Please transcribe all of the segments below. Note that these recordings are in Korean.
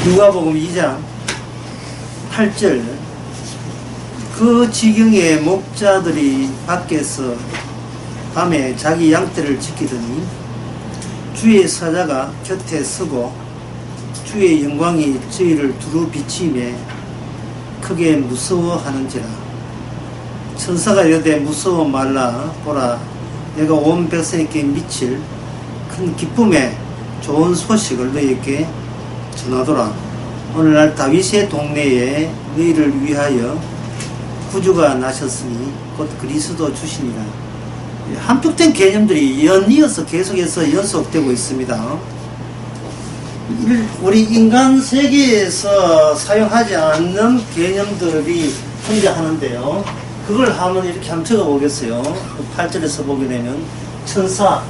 누가복음 2장 8절 그 지경에 목자들이 밖에서 밤에 자기 양떼를 지키더니 주의 사자가 곁에 서고 주의 영광이 저희를 두루 비치매 크게 무서워하는지라. 천사가 이르되 무서워 말라. 보라, 내가 온 백성에게 미칠 큰 기쁨의 좋은 소식을 너희에게 전하노라. 오늘날 다윗의 동네에 너희를 위하여 구주가 나셨으니 곧 그리스도 주시니라. 함축된 개념들이 연이어서 계속해서 연속되고 있습니다. 우리 인간 세계에서 사용하지 않는 개념들이 존재하는데요. 그걸 한번 이렇게 한번 적어 보겠어요. 8절에서 보게 되면 천사,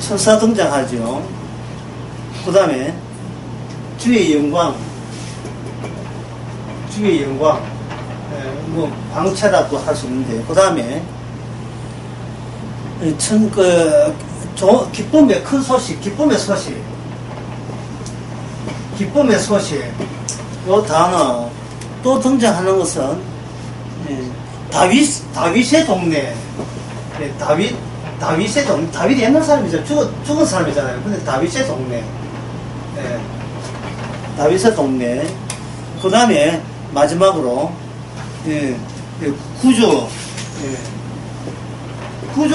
천사 등장하죠. 그 다음에 주의 영광, 뭐 광채라고 할 수 있는데, 그 다음에 기쁨의 큰 소식, 기쁨의 소식, 요 단어 또 등장하는 것은 다윗의 동네, 다윗이 옛날 사람이죠. 죽은 사람이잖아요. 근데 다윗의 동네, 다윗의 동네. 그 다음에 마지막으로 구주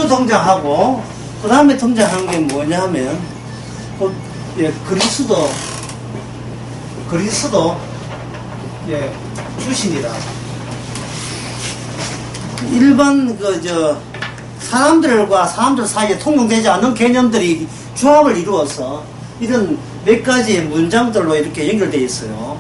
등장하고, 그 다음에 등장하는 게 뭐냐 하면 그리스도 주신이라. 일반 사람들 사이에 통용되지 않는 개념들이 조합을 이루어서 이런 몇 가지의 문장들로 이렇게 연결되어 있어요.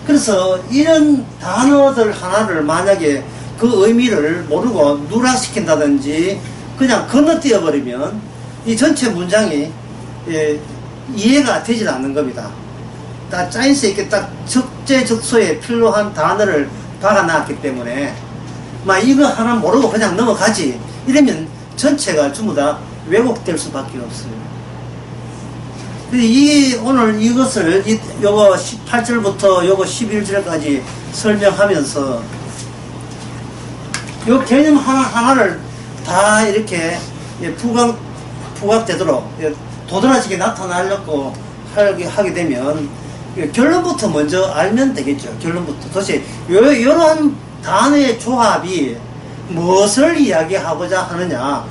그래서 이런 단어들 하나를 만약에 그 의미를 모르고 누락시킨다든지 그냥 건너뛰어 버리면 이 전체 문장이 이해가 되질 않는 겁니다. 딱 짜임새 있게 딱 적재적소에 필요한 단어를 박아놨기 때문에 이거 하나 모르고 그냥 넘어가지 이러면 전체가 전부 다 왜곡될 수밖에 없어요. 오늘 이것을 요거 18절부터 요거 11절까지 설명하면서 요 개념 하나를 다 이렇게 부각되도록 도드라지게 나타나려고 하게 되면 결론부터 먼저 알면 되겠죠. 결론부터. 도대체 요런 단어의 조합이 무엇을 이야기하고자 하느냐,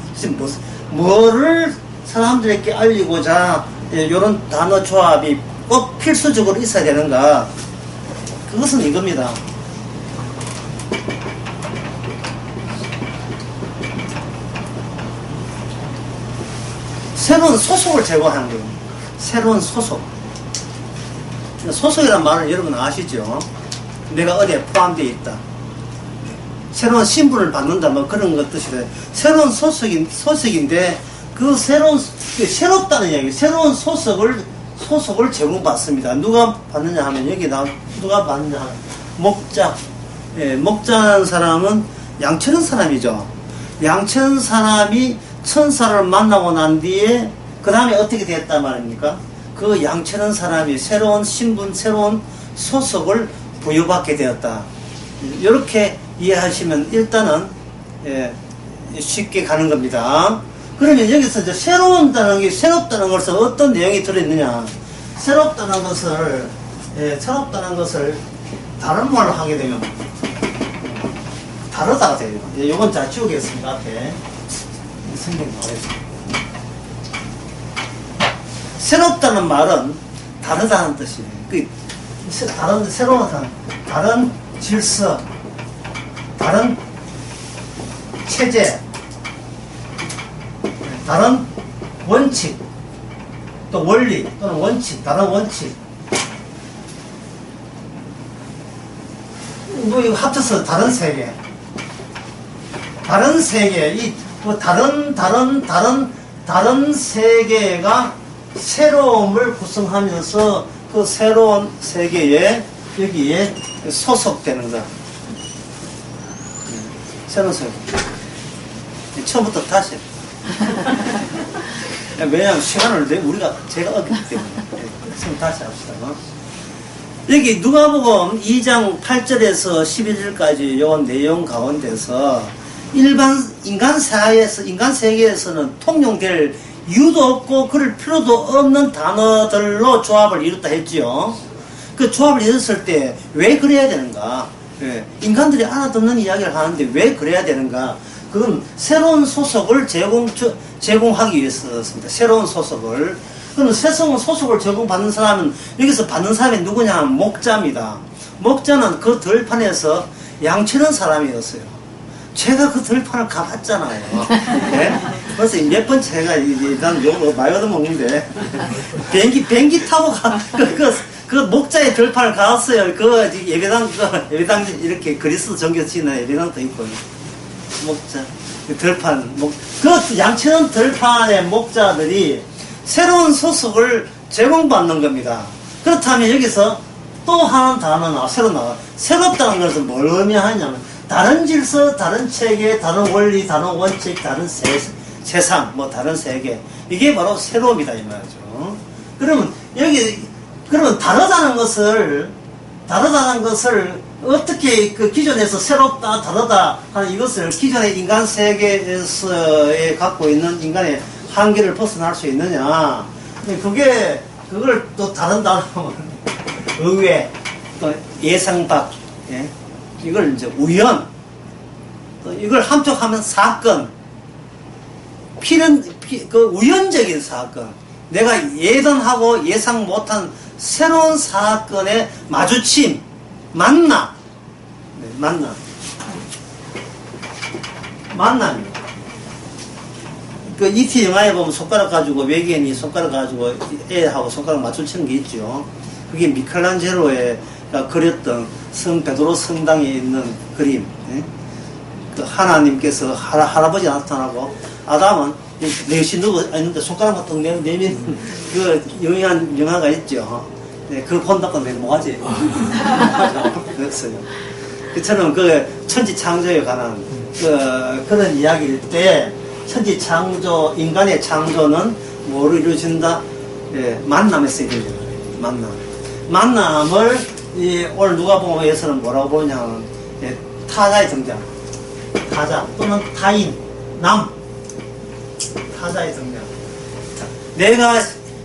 뭐를 사람들에게 알리고자 요런 단어 조합이 꼭 필수적으로 있어야 되는가. 그것은 이겁니다. 새로운 소속을 제공하는 거예요. 새로운 소속. 소속이란 말은 여러분 아시죠? 내가 어디에 포함되어 있다. 새로운 신분을 받는다, 뭐 그런 것 뜻이래. 새로운 소속인데, 새롭다는 이야기, 새로운 소속을 제공받습니다. 누가 받느냐 하면, 누가 받느냐 하면, 목자라는 사람은 양치는 사람이죠. 양치는 사람이 천사를 만나고 난 뒤에, 그 다음에 어떻게 됐단 말입니까? 그 양치는 사람이 새로운 신분, 새로운 소속을 부여받게 되었다. 이렇게 이해하시면 일단은 쉽게 가는 겁니다. 그러면 여기서 이제 새롭다는 것은 어떤 내용이 들어있느냐? 새롭다는 것을 다른 말로 하게 되면 다르다가 돼요. 요건 자 지우겠습니다. 앞에 성경 나와있습니다. 새롭다는 말은 다르다는 뜻이에요. 다른 질서, 다른 체제, 다른 원칙, 또 원리 또는 원칙, 다른 원칙. 뭐 이거 합쳐서 다른 세계, 다른 세계가 새로움을 구성하면서 그 새로운 세계에 여기에 소속되는 것. 새로운 세계. 처음부터 다시. 왜냐하면 시간을 제가 얻기 때문에. 지금 다시 합시다. 여기 누가복음 2장 8절에서 11절까지 요 내용 가운데서 일반 인간 세계에서는 통용될 이유도 없고 그럴 필요도 없는 단어들로 조합을 이뤘다 했지요. 그 조합을 이뤘을 때 왜 그래야 되는가? 예, 인간들이 알아듣는 이야기를 하는데 왜 그래야 되는가? 그건 새로운 소속을 제공하기 위해서였습니다. 새로운 소속을. 그럼 새로운 소속을 제공받는 사람은 여기서 받는 사람이 누구냐 하면 목자입니다. 목자는 그 들판에서 양치는 사람이었어요. 제가 그 들판을 가봤잖아요. 네? 그래서 몇 번 제가 일단 요거 많이 얻어먹는데 비행기 타고 그 목자의 들판을 가봤어요. 그 예배당 이렇게 그리스 정교 치는 예배당도 있고 목자 들판 그 양치는 들판의 목자들이 새로운 소속을 제공받는 겁니다. 그렇다면 여기서 또 하나 단어가 새로 나와. 새롭다는 것은 뭘 의미하냐면 다른 질서, 다른 체계, 다른 원리, 다른 원칙, 다른 세상, 뭐 다른 세계. 이게 바로 새로움이다 이 말이죠. 그러면 다르다는 것을 어떻게 그 기존에서 새롭다, 다르다 하는 이것을 기존의 인간 세계에서의 갖고 있는 인간의 한계를 벗어날 수 있느냐. 그걸 또 다른 단어로 의외, 또 예상 밖, 예? 이걸 이제 우연, 또 이걸 한쪽 하면 사건, 그 우연적인 사건, 내가 예단하고 예상 못한 새로운 사건의 마주침, 만남입니다. 그 E.T. 영화에 보면 손가락 가지고 외계인이 손가락 가지고 애하고 손가락 맞춰치는 게 있죠. 그게 미켈란젤로가 그렸던 성 베드로 성당에 있는 그림. 예? 그 하나님께서 할아버지 나타나고 아담은 넷이 누워 있는데 손가락만 딱 내미는 그 유명한 영화가 있죠. 네, 그거 본다고 내 뭐하지? 그랬어요. 그처럼 그 천지 창조에 관한 그런 이야기일 때 천지 창조, 인간의 창조는 뭐로 이루어진다? 예, 만남에서 이루어진다. 만남을 오늘 누가복음에서는 뭐라고 보냐면 예, 타자의 등장. 타자 또는 타인, 타자의 등장. 내가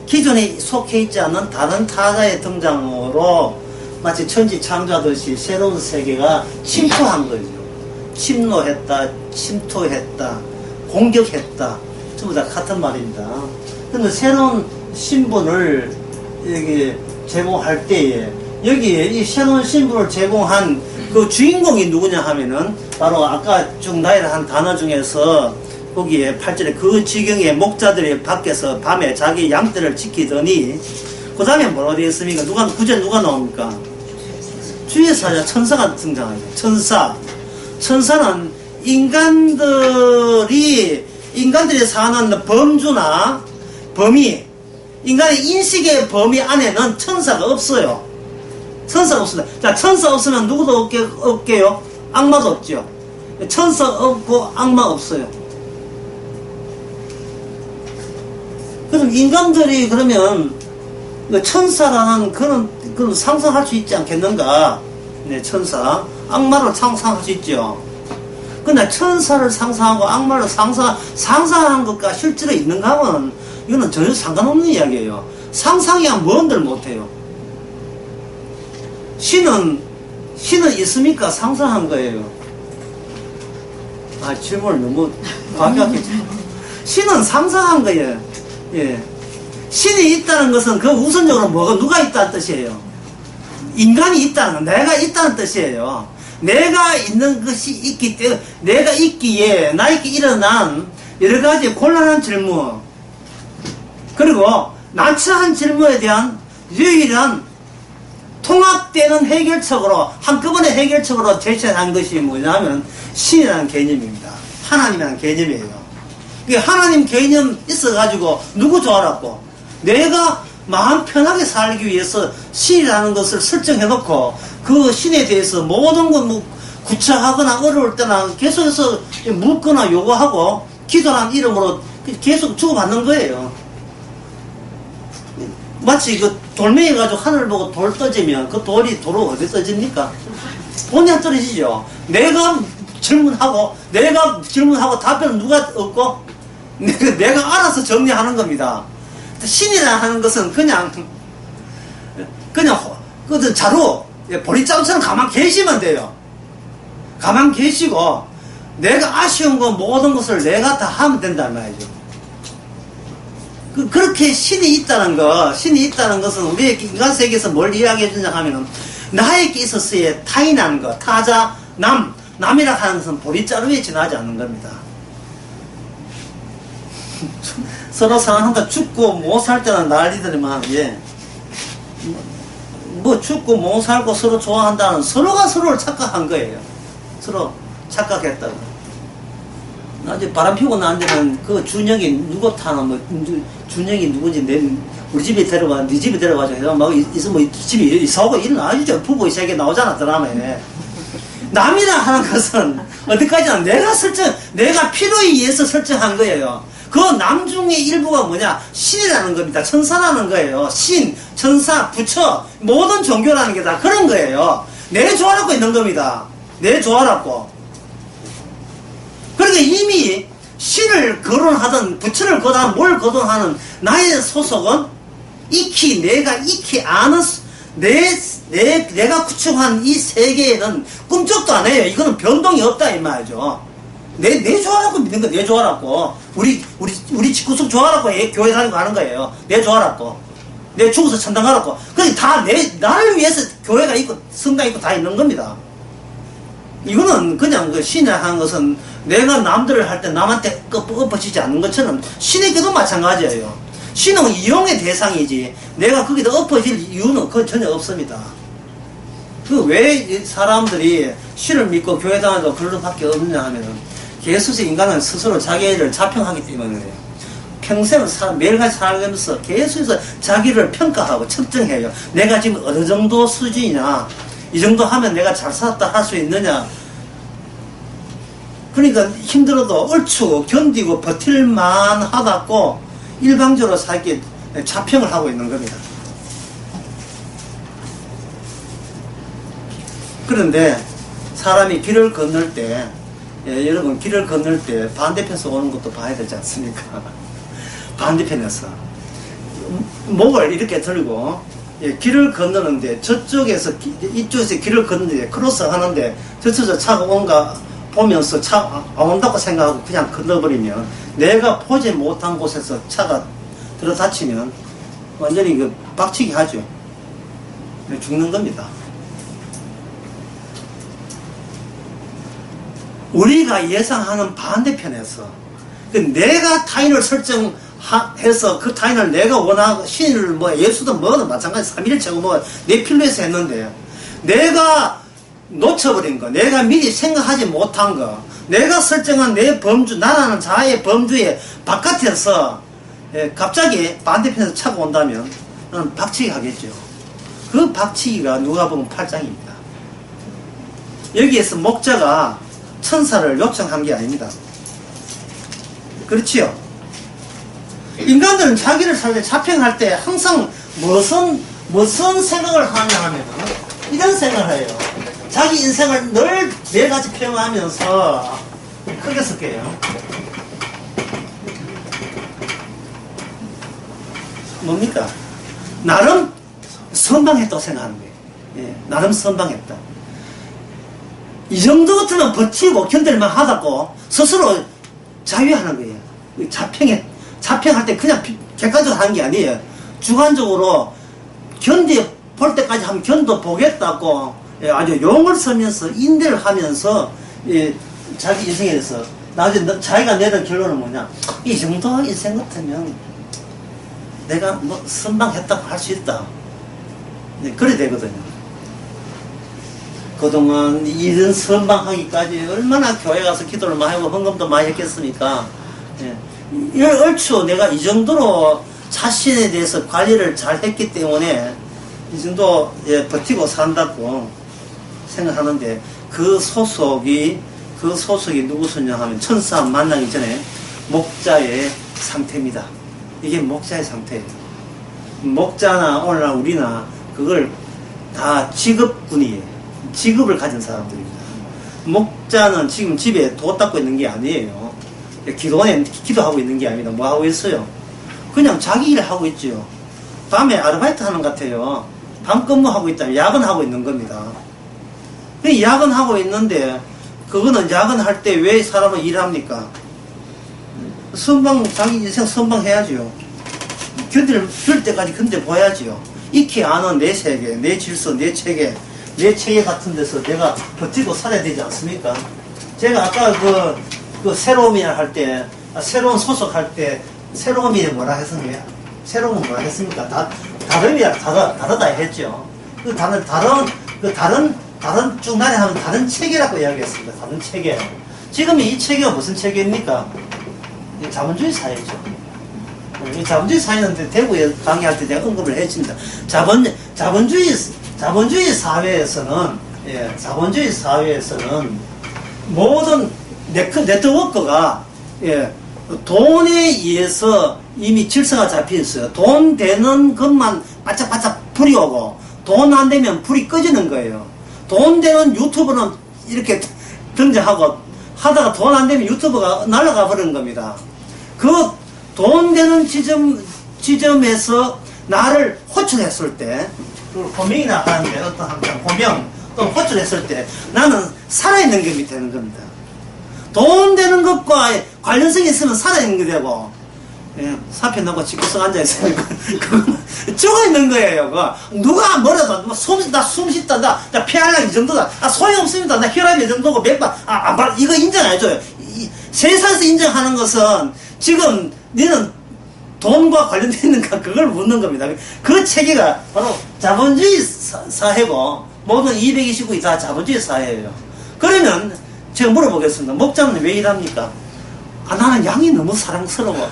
기존에 속해 있지 않는 다른 타자의 등장으로 마치 천지 창조하듯이 새로운 세계가 침투한 거죠. 침노했다, 침투했다, 공격했다. 전부 다 같은 말입니다. 근데 새로운 신분을 여기 제공할 때에 여기에 이 새로운 신분을 제공한 그 주인공이 누구냐 하면은 바로 아까 쭉 나열한 단어 중에서 거기에 8절에 그 지경에 목자들이 밖에서 밤에 자기 양떼를 지키더니 그 다음에 뭐라고 되어 있습니까? 구절 누가 나옵니까? 주의 사자 천사가 등장하죠. 천사는 인간들이 사는 범주나 범위, 인간의 인식의 범위 안에는 천사가 없어요. 천사가 없습니다. 자, 천사 없으면 누구도 없게요? 악마도 없죠. 천사 없고 악마 없어요. 그럼 인간들이 그러면 천사라는 그런 상상할 수 있지 않겠는가? 네, 천사. 악마를 상상할 수 있죠. 근데 천사를 상상하고 악마를 상상하는 것과 실제로 있는가 하면 이거는 전혀 상관없는 이야기예요. 상상이야 뭔들 못해요. 신은 있습니까? 상상한 거예요. 아, 질문을 너무 과격하게. 신은 상상한 거예요. 예. 신이 있다는 것은 그 우선적으로 누가 있다는 뜻이에요. 인간이 있다는 건 내가 있다는 뜻이에요. 내가 있는 것이 있기 때문에, 내가 있기에 나에게 일어난 여러 가지 곤란한 질문, 그리고 난처한 질문에 대한 유일한 통합되는 해결책으로, 한꺼번에 해결책으로 제시한 것이 뭐냐면 신이라는 개념입니다. 하나님이라는 개념이에요. 하나님 개념 있어가지고 누구 좋아라고? 내가 마음 편하게 살기 위해서 신이라는 것을 설정해놓고 그 신에 대해서 모든 것 구차하거나 어려울 때나 계속해서 묻거나 요구하고 기도라는 이름으로 계속 주고받는 거예요. 마치 그 돌멩이 가지고 하늘 보고 돌 떠지면 그 돌이 도로 어디 떠집니까? 본냥 떨어지죠. 내가 질문하고 답변은 누가 얻고? 내가 알아서 정리하는 겁니다. 신이라 하는 것은 그냥 그 자루, 보리자루처럼 가만 계시면 돼요. 가만 계시고, 내가 아쉬운 거 모든 것을 내가 다 하면 된단 말이죠. 그렇게 신이 있다는 것은 우리 인간 세계에서 뭘 이야기해 주냐 하면은, 나에게 있어서의 타인한 것, 타자, 남이라 하는 것은 보리자루에 지나지 않는 겁니다. 서로 사랑한다. 죽고 못 살 때는 난리들만, 예. 뭐 죽고 못 살고 서로 좋아한다는, 서로가 서로를 착각한 거예요. 서로 착각했다고. 나중에 바람 피우고 난 데는 그 준영이 누구 타나, 준영이 누군지 우리 집에 데려와, 네 집에 데려가자. 해서 막 있으면 집에 이사오고 일어나죠. 부부의 세계 나오잖아, 드라마에. 남이라 하는 것은 어디까지나 내가 필요에 의해서 설정한 거예요. 그 남 중의 일부가 뭐냐? 신이라는 겁니다. 천사라는 거예요. 신, 천사, 부처, 모든 종교라는 게 다 그런 거예요. 내 조화롭고 있는 겁니다. 내 조화롭고. 그러니까 이미 신을 거론하든 부처를 거론하든 뭘 거론하는 나의 소속은 내가 익히 아는 내가 구축한 이 세계에는 꿈쩍도 안 해요. 이거는 변동이 없다 이 말이죠. 내 조화라고 믿는 거, 내 조화라고. 우리 집구석 조화라고 교회 다니고 하는 거예요. 내 조화라고. 내 죽어서 천당 가라고. 그게 다 나를 위해서 교회가 있고, 성당 있고 다 있는 겁니다. 이거는 그냥 그 신이 한 것은 내가 남들을 할 때 남한테 엎어지지 않는 것처럼 신에게도 마찬가지예요. 신은 이용의 대상이지, 내가 거기다 엎어질 이유는 그건 전혀 없습니다. 왜 사람들이 신을 믿고 교회 다니고 그럴 밖에 없느냐 하면은, 계속 인간은 스스로 자기를 자평하기 때문에 그래요. 평생을 매일같이 살면서 계속해서 자기를 평가하고 측정해요. 내가 지금 어느 정도 수준이냐, 이 정도 하면 내가 잘 살았다 할 수 있느냐. 그러니까 힘들어도 얼추 견디고 버틸만 하다고 일방적으로 살게 자평을 하고 있는 겁니다. 그런데 사람이 길을 건널 때, 여러분 길을 건널 때 반대편에서 오는 것도 봐야 되지 않습니까? 반대편에서 목을 이렇게 들고 길을 건너는데, 저쪽에서 이쪽에서 길을 건너는데 크로스 하는데 저쪽에서 차가 온가 보면서 차 안 온다고 생각하고 그냥 건너버리면, 내가 보지 못한 곳에서 차가 들어다치면 완전히 박치기 하죠. 죽는 겁니다. 우리가 예상하는 반대편에서 내가 타인을 설정해서 그 타인을 내가 원하고, 신을 예수든 뭐든 마찬가지, 삼일체고 내 필요해서 했는데, 내가 놓쳐버린 거, 내가 미리 생각하지 못한 거, 내가 설정한 내 범주, 나라는 자아의 범주의 바깥에서 갑자기 반대편에서 차가 온다면 나는 박치기 하겠죠. 그 박치기가 누가 보면 8장입니다. 여기에서 목자가 천사를 요청한 게 아닙니다. 그렇지요? 인간들은 자기를 살 때, 자평할 때 항상 무슨 생각을 하냐 하면 이런 생각을 해요. 자기 인생을 늘 매일같이 평하면서, 크게 쓸게요. 뭡니까? 나름 선방했다고 생각하는 거예요. 예, 나름 선방했다. 이 정도 같으면 버티고 견딜만 하다고 스스로 자유하는 거예요. 자평할 때 그냥 객관적으로 하는 게 아니에요. 주관적으로 볼 때까지 한번 견뎌보겠다고, 아주 용을 쓰면서 인내를 하면서, 자기 인생에 대해서 나중에 자기가 내린 결론은 뭐냐, 이 정도 인생 같으면 내가 선방했다고 할 수 있다. 네, 그래 되거든요. 그동안 이런 선방하기까지 얼마나 교회 가서 기도를 많이 하고 헌금도 많이 했겠습니까? 예. 얼추 내가 이 정도로 자신에 대해서 관리를 잘 했기 때문에 이 정도 버티고 산다고 생각하는데, 그 소속이 누구시냐 하면 천사 만나기 전에 목자의 상태입니다. 이게 목자의 상태예요. 목자나 오늘날 우리나 그걸 다 직업군이에요. 직업을 가진 사람들입니다. 목자는 지금 집에 도 닦고 있는 게 아니에요. 기도하고 있는 게 아닙니다. 뭐 하고 있어요? 그냥 자기 일을 하고 있죠. 밤에 아르바이트 하는 것 같아요. 밤 근무하고 있다면 야근하고 있는 겁니다. 야근하고 있는데 그거는 야근할 때 왜 사람은 일합니까? 자기 인생 선방해야죠. 견딜 때까지 견뎌봐야지요. 익히 아는 내 세계, 내 질서, 내 체계, 내 체계 같은 데서 내가 버티고 살아야 되지 않습니까? 제가 아까 그 새로움이라 할 때, 새로운 소속할 때, 새로움이 뭐라 했었냐? 새로움은 뭐라 했습니까? 다름이야, 다르다 했죠. 다른 쭉 나래 하면 다른 체계라고 이야기했습니다. 다른 체계. 지금 이 체계가 무슨 체계입니까? 자본주의 사회죠. 이 자본주의 사회는 대구에 강의할 때 내가 언급을 했습니다. 자본주의 사회에서는, 자본주의 사회에서는 모든 네트워크가, 돈에 의해서 이미 질서가 잡혀 있어요. 돈 되는 것만 바짝바짝 불이 오고, 돈 안 되면 불이 꺼지는 거예요. 돈 되는 유튜브는 이렇게 등장하고, 하다가 돈 안 되면 유튜브가 날아가 버리는 겁니다. 그 돈 되는 지점에서 나를 호출했을 때, 호명이나 하는데 어떤 호명, 또 호출했을 때 나는 살아있는 게 되는 겁니다. 돈 되는 것과 관련성이 있으면 살아있는 게 되고, 사표 넣고 집구석 앉아있으면 그건 죽어있는 거예요. 누가 뭐라도, 나 숨 쉽다, 나 폐활량 이 정도다, 소용없습니다, 나 혈압이 이 정도고, 이거 인정 안 해줘요. 세상에서 인정하는 것은 지금 너는 돈과 관련되어 있는가, 그걸 묻는 겁니다. 그 체계가 바로 자본주의 사회고, 모든 229이 다 자본주의 사회예요. 그러면 제가 물어보겠습니다. 목자는 왜 일합니까? 나는 양이 너무 사랑스러워.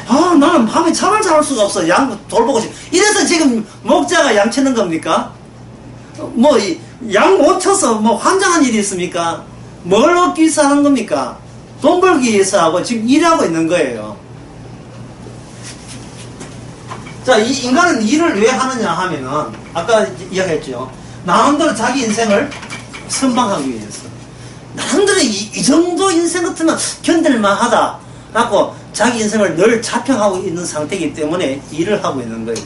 나는 밤에 잠을 잘 수가 없어. 양 돌보고 싶어. 이래서 지금 목자가 양 치는 겁니까? 양 못 쳐서 환장한 일이 있습니까? 뭘 얻기 위해서 하는 겁니까? 돈 벌기 위해서 하고 지금 일하고 있는 거예요. 자, 이 인간은 일을 왜 하느냐 하면은, 아까 이야기했죠. 나름대로 자기 인생을 선방하기 위해서. 나름대로 이 정도 인생 같으면 견딜만하다 하고 자기 인생을 늘 자평하고 있는 상태이기 때문에 일을 하고 있는 거예요.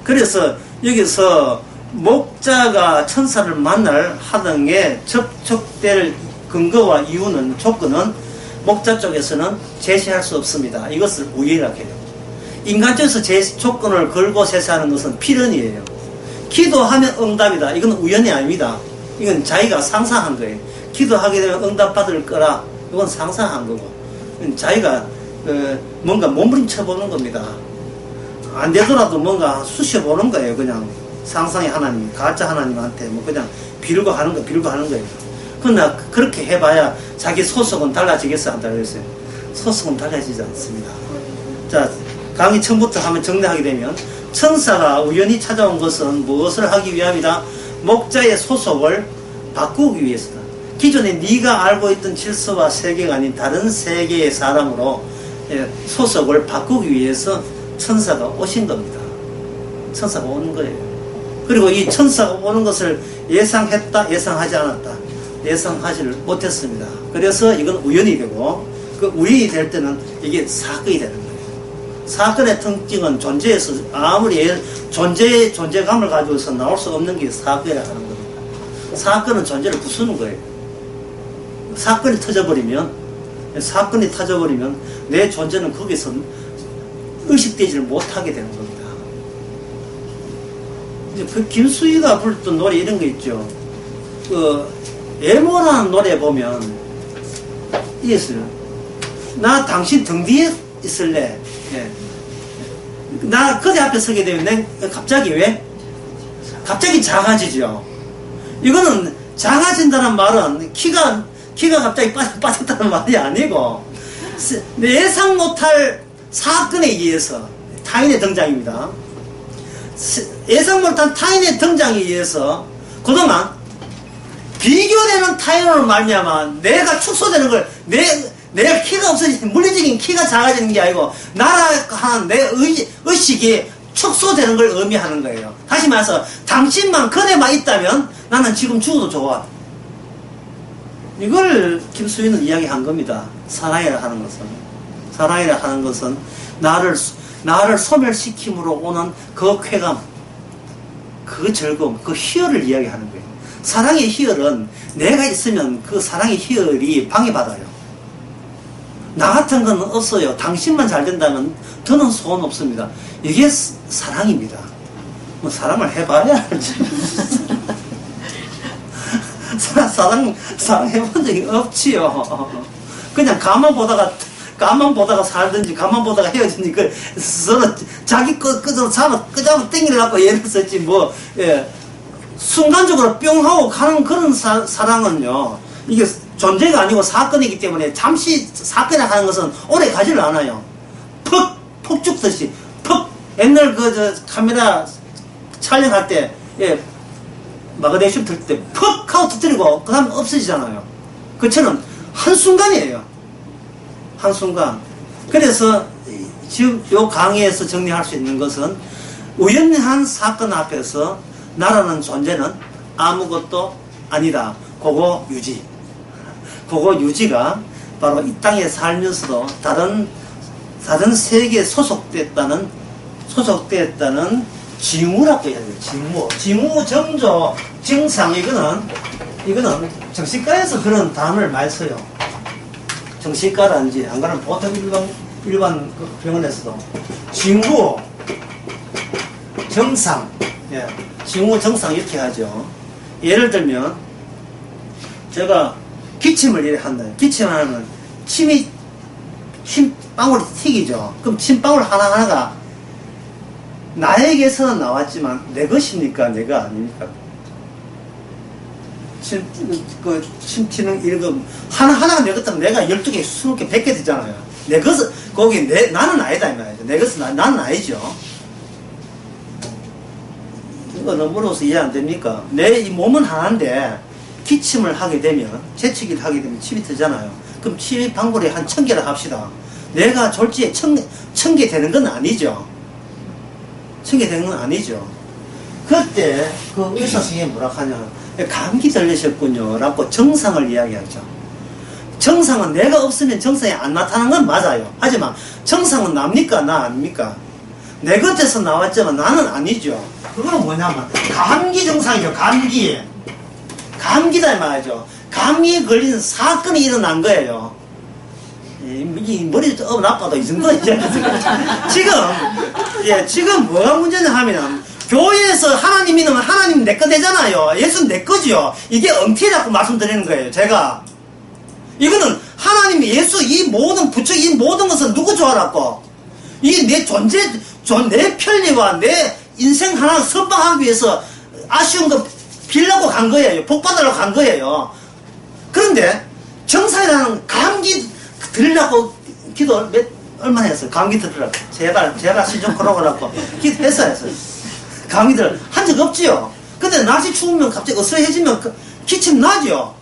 그래서 여기서 목자가 천사를 만날 하등에 접촉될 근거와 이유는, 조건은 목자 쪽에서는 제시할 수 없습니다. 이것을 우연이라고 해요. 인간 쪽에서 조건을 걸고 제시하는 것은 필연이에요. 기도하면 응답이다. 이건 우연이 아닙니다. 이건 자기가 상상한 거예요. 기도하게 되면 응답받을 거라. 이건 상상한 거고. 자기가 뭔가 몸부림쳐보는 겁니다. 안 되더라도 뭔가 쑤셔보는 거예요. 그냥 상상의 하나님, 가짜 하나님한테 그냥 빌고 하는 거예요. 그러나 그렇게 해봐야 자기 소속은 달라지겠어요? 안 달라지겠어요? 소속은 달라지지 않습니다. 자, 강의 처음부터 한번 정리하게 되면, 천사가 우연히 찾아온 것은 무엇을 하기 위함이다? 목자의 소속을 바꾸기 위해서다. 기존에 네가 알고 있던 질서와 세계가 아닌 다른 세계의 사람으로 소속을 바꾸기 위해서 천사가 오신 겁니다. 천사가 오는 거예요. 그리고 이 천사가 오는 것을 예상했다, 예상하지 않았다. 예상하지를 못했습니다. 그래서 이건 우연이 되고, 그 우연이 될 때는 이게 사건이 되는 거예요. 사건의 특징은 존재에서 아무리 존재감을 가지고서 나올 수 없는 게 사건이라고 하는 겁니다. 사건은 존재를 부수는 거예요. 사건이 터져버리면 내 존재는 거기서 의식되지를 못하게 되는 겁니다. 이제 그 김수희가 불렀던 노래 이런 거 있죠. 애모라는 노래 보면 이랬어요. 나 당신 등 뒤에 있을래. 나 그대 앞에 서게 되면 갑자기 작아지죠. 이거는 작아진다는 말은 키가 갑자기 빠졌다는 말이 아니고, 예상 못할 사건에 의해서 타인의 등장입니다. 예상 못한 타인의 등장에 의해서 그동안 비교되는 타인으로 말미암아 내가 축소되는 걸, 내가 키가 없어지는, 물리적인 키가 작아지는 게 아니고 나라하는 내 의식이 축소되는 걸 의미하는 거예요. 다시 말해서 당신만 그대만 있다면 나는 지금 죽어도 좋아. 이걸 김수희는 이야기한 겁니다. 사랑이라 하는 것은. 사랑이라 하는 것은 나를 소멸시킴으로 오는 그 쾌감, 그 즐거움, 그 희열을 이야기하는 거예요. 사랑의 희열은 내가 있으면 그 사랑의 희열이 방해받아요. 나 같은 건 없어요. 당신만 잘 된다면 더는 소원 없습니다. 이게 사랑입니다. 뭐 사랑을 해봐야 알지. 사랑 해본 적이 없지요. 그냥 가만 보다가 살든지 가만 보다가 헤어지든지 그 서로 자기 끄적으로 끄적으로 땡기려고 예를 썼지 뭐 예. 순간적으로 뿅 하고 가는 그런 사랑은요, 이게 존재가 아니고 사건이기 때문에 잠시 사건이라 하는 것은 오래 가지를 않아요. 푹 죽듯이 옛날 카메라 촬영할 때 예, 마그네슘 틀 때 푹 하고 터뜨리고 그 다음 없어지잖아요. 그처럼 한순간이에요. 한순간. 그래서 지금 요 강의에서 정리할 수 있는 것은 우연한 사건 앞에서 나라는 존재는 아무것도 아니다. 그거 유지가 바로 이 땅에 살면서도 다른 세계에 소속됐다는 징후라고 해야 돼요. 징후, 정조, 증상, 이거는 정신과에서 그런 단어를 많이 써요. 정신과라든지, 안 그러면 보통 일반 병원에서도 징후, 정상, 예, 징후, 정상 이렇게 하죠. 예를 들면, 제가 기침을 이렇게 한다. 기침하면 침방울이 튀기죠. 그럼 침방울 하나하나가 나에게서는 나왔지만 내 것입니까? 내가 아닙니까? 침 튀는 이런 하나하나가 내 것이면 내가 12개, 20개, 100개 되잖아요. 내 것은, 거기 나는 아니다, 이 말이죠. 내 것은 나는 아니죠. 이거 너무 어려워서 이해 안 됩니까? 내 이 몸은 하나인데, 기침을 하게 되면, 재채기를 하게 되면 침이 트잖아요. 그럼 침 방울이 한 1000개라 합시다. 내가 졸지에 1000개 되는 건 아니죠. 1000개 되는 건 아니죠. 그때 그 의사 선생님이 뭐라 하냐. 감기 걸리셨군요. 라고 정상을 이야기하죠. 정상은 내가 없으면 정상이 안 나타나는 건 맞아요. 하지만 정상은 납니까? 나 아닙니까? 내 곁에서 나왔지만 나는 아니죠. 그건 뭐냐면 감기 정상이죠. 감기다 말이죠. 감기에 걸린 사건이 일어난 거예요. 이 머리 좀 나빠도 이 정도 지금 뭐가 문제냐 하면 교회에서 하나님 믿으면 하나님 내 거 되잖아요. 예수는 내 거지요. 이게 엉터리라고 말씀드리는 거예요. 제가 이거는 하나님, 예수, 이 모든 부처, 이 모든 것은 누구 좋아라고? 이게 내 존재, 내 편리와 내 인생 하나 선방하기 위해서 아쉬운 거 빌려고 간 거예요. 복 받으려고 간 거예요. 그런데 정상이라는 감기 들으려고 기도 얼마나 했어요? 감기 들으라고. 제발 신좀 걸어보라고 기도했어요. 감기들 한 적 없지요. 근데 날씨 추우면 갑자기 어스해지면 기침 나죠.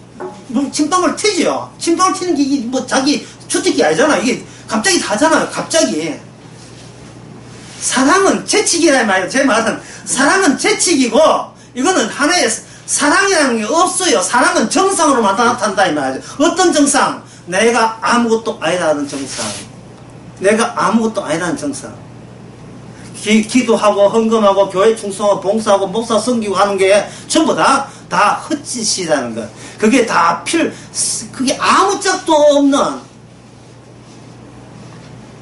뭐 침방울 튀지요. 침방울 튀는 게 이게 뭐 자기 주특기 아니잖아. 이게 갑자기 다잖아요. 갑자기. 사랑은 재치기란 말이에요. 제 말은 사랑은 재치기고 이거는 하나의 사랑이라는 게 없어요. 사랑은 정상으로만 나타난다 이 말이죠. 어떤 정상? 내가 아무것도 아니라는 정상. 내가 아무것도 아니라는 정상. 기도하고 헌금하고 교회 충성하고 봉사하고 목사 섬기고 하는 게 전부 다 헛짓이라는 것. 그게 그게 아무 짝도 없는,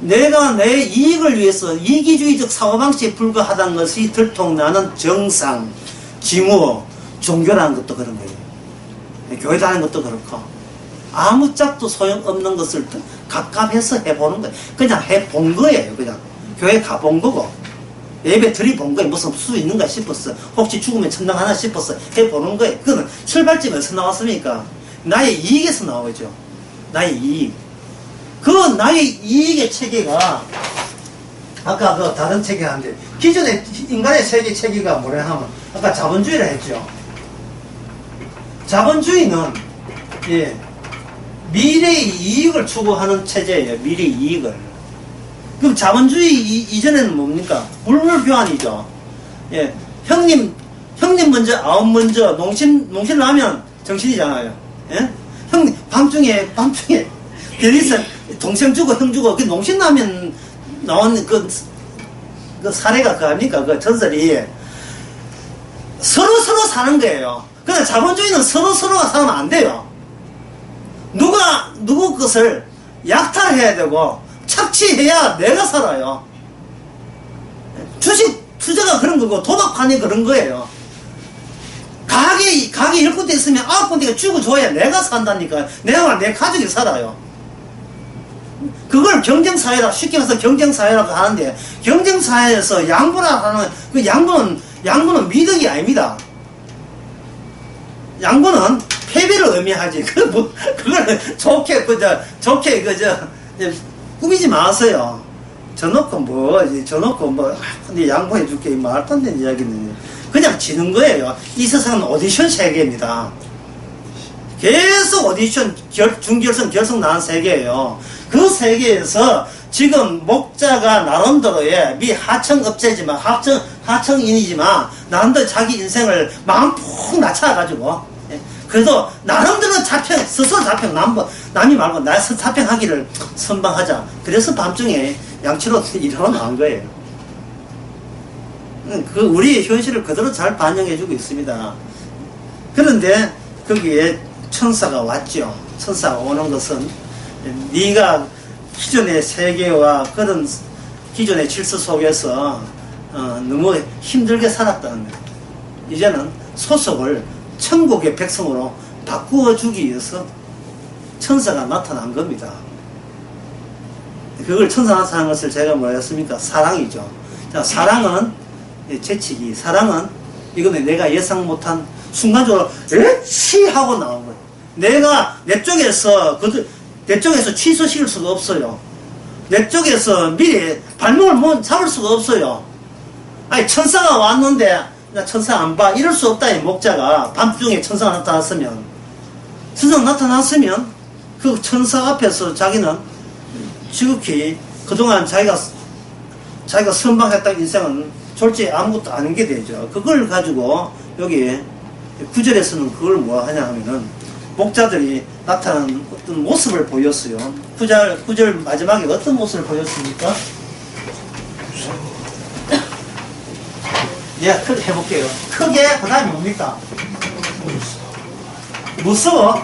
내가 내 이익을 위해서 이기주의적 사고방식에 불과하다는 것이 들통나는 정상, 징후, 종교라는 것도 그런 거예요. 교회 다니는 것도 그렇고 아무 짝도 소용없는 것을 갑갑해서 해보는 거예요. 그냥 해본 거예요. 그냥 교회 가본 거고 예배 드려본 거예요. 무슨 수 있는가 싶었어. 혹시 죽으면 천당 하나 싶었어. 해보는 거예요. 그거는 출발점이 어디서 나왔습니까? 나의 이익에서 나오죠. 나의 이익. 그 나의 이익의 체계가 아까 그 다른 체계 하는데 기존의 인간의 세계 체계가 뭐냐 하면 아까 자본주의라 했죠. 자본주의는 미래의 이익을 추구하는 체제예요. 미래의 이익을. 그럼 자본주의 이전에는 뭡니까? 불물교환이죠. 예. 형님 먼저, 아홉 먼저, 농신 나면 정신이잖아요. 예? 형님, 밤중에, 대리서 동생 주고, 형 주고, 그 농신 나면 나온 그 사례가 그 아닙니까? 그 전설이. 서로 사는 거예요. 근데 자본주의는 서로가 살면 안 돼요. 누구 것을 약탈해야 되고, 착취해야 내가 살아요. 주식 투자가 그런 거고 도박판이 그런 거예요. 가게 10군데 있으면 9군데가 죽어줘야 내가 산다니까. 내 가족이 살아요. 그걸 경쟁사회라, 쉽게 말해서 경쟁사회라고 하는데, 경쟁사회에서 양보라 하는, 그 양보는 미덕이 아닙니다. 양보는 패배를 의미하지. 그걸 좋게 꾸미지 마세요. 저놓고 근데 양보해줄게. 말도 안 되는 이야기는. 그냥 지는 거예요. 이 세상은 오디션 세계입니다. 계속 오디션, 준결승, 결승 나는 세계예요. 그 세계에서 지금 목자가 나름대로의 하청업체지만, 하청인이지만, 나름대로 자기 인생을 마음 푹 낮춰가지고, 그래도 나름대로 스스로 남이 말고 나 자평하기를 선방하자. 그래서 밤중에 양치로 일하러 나온 거예요. 우리의 현실을 그대로 잘 반영해주고 있습니다. 그런데 거기에 천사가 왔죠. 천사가 오는 것은 네가 기존의 세계와 그런 기존의 질서 속에서 너무 힘들게 살았다는 거예요. 이제는 소속을 천국의 백성으로 바꾸어주기 위해서 천사가 나타난 겁니다. 그걸 천사가 나타난 것을 제가 뭐라 했습니까? 사랑이죠. 자, 사랑은 재치기, 사랑은 이거는 내가 예상 못한 순간적으로 치 하고 나온 거예요. 내가 내 쪽에서 취소시킬 수가 없어요. 내 쪽에서 미리 발목을 잡을 수가 없어요. 아니 천사가 왔는데 나 천사 안 봐. 이럴 수 없다. 이 목자가 밤중에 천사가 나타났으면 그 천사 앞에서 자기는 지극히 그동안 자기가 선방했던 인생은 솔직히 아무것도 아닌 게 되죠. 그걸 가지고 여기 9절에서는 그걸 뭐 하냐 하면은 목자들이 나타난 어떤 모습을 보였어요. 9절 마지막에 어떤 모습을 보였습니까? 내가 크게 해볼게요. 크게, 그 다음에 뭡니까? 무서워.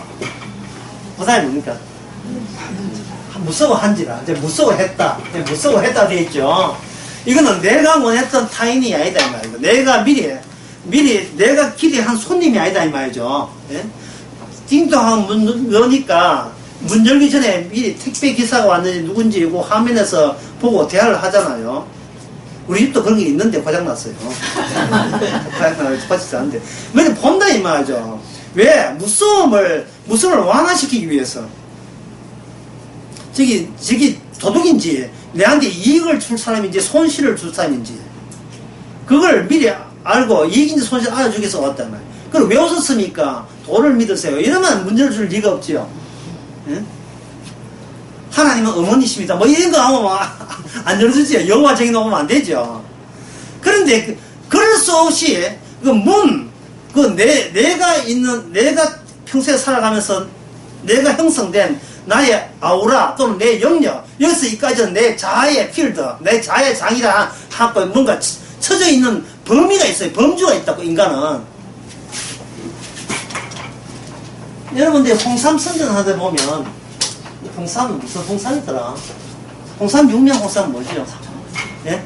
그 다음에 뭡니까? 무서워한지라. 이제 무서워했다. 무서워했다 되어 있죠. 이거는 내가 원했던 타인이 아니다 이 말이죠. 내가 미리 내가 기대한 손님이 아니다 이 말이죠. 예? 띵동하고 문 여니까 문 열기 전에 미리 택배 기사가 왔는지 누군지 이거 화면에서 보고 대화를 하잖아요. 우리 집도 그런 게 있는데 고장났어요. 고장나서 않는데. 근데 본다 이 말이죠. 왜? 무서움을 완화시키기 위해서. 저기 도둑인지 내한테 이익을 줄 사람인지 손실을 줄 사람인지 그걸 미리 알고 이익인지 손실 알아주기 위해서 왔단 말이에요. 그걸 왜 오셨습니까? 도를 믿으세요. 이러면 문제를 줄 리가 없지요. 예? 하나님은 어머니십니다. 뭐 이런 거 하면 안 열어주지요. 여호와 정의 오면 안 되죠. 그런데 그럴 수 없이 내가 평소에 살아가면서 내가 형성된 나의 아우라 또는 내 영역, 여기서 이까지는 내 자아의 필드, 내 자아의 장이라 하고 뭔가 쳐져 있는 범위가 있어요. 범주가 있다고, 인간은. 여러분들 홍삼 선전하다 보면 홍삼은 무슨 홍삼이더라? 홍삼 유명 홍삼은 뭐죠? 예?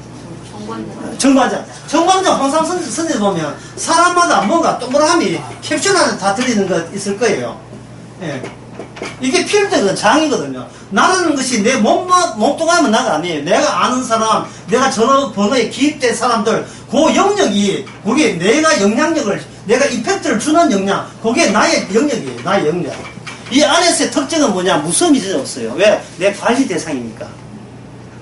정관장 홍삼 선전하다 보면 사람마다 뭔가 동그라미 캡슐 안에 다 들리는 거 있을 거예요. 예. 이게 필드가 장이거든요. 나라는 것이 내 몸뚱아리면 나가 아니에요. 내가 아는 사람, 내가 전화번호에 기입된 사람들, 그 영역이, 그게 내가 영향력을, 내가 이펙트를 주는 영향, 그게 나의 영역이에요. 나의 영역. 이 안에서의 특징은 뭐냐? 무서움이 전혀 없어요. 왜? 내 관리 대상이니까.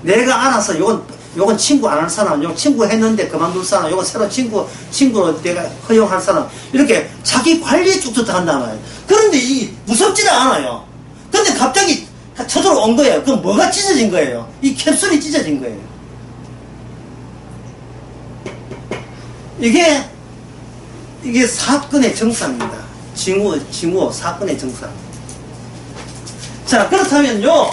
내가 알아서, 요건 친구 안 할 사람, 요건 친구 했는데 그만둘 사람, 요건 새로 친구로 내가 허용할 사람, 이렇게 자기 관리에 쭉 들어간단 말이에요. 그런데 무섭지는 않아요. 근데 갑자기 쳐들어온 거예요. 그럼 뭐가 찢어진 거예요? 이 캡슐이 찢어진 거예요. 이게 사건의 정상입니다. 징후 사건의 정상. 자, 그렇다면요,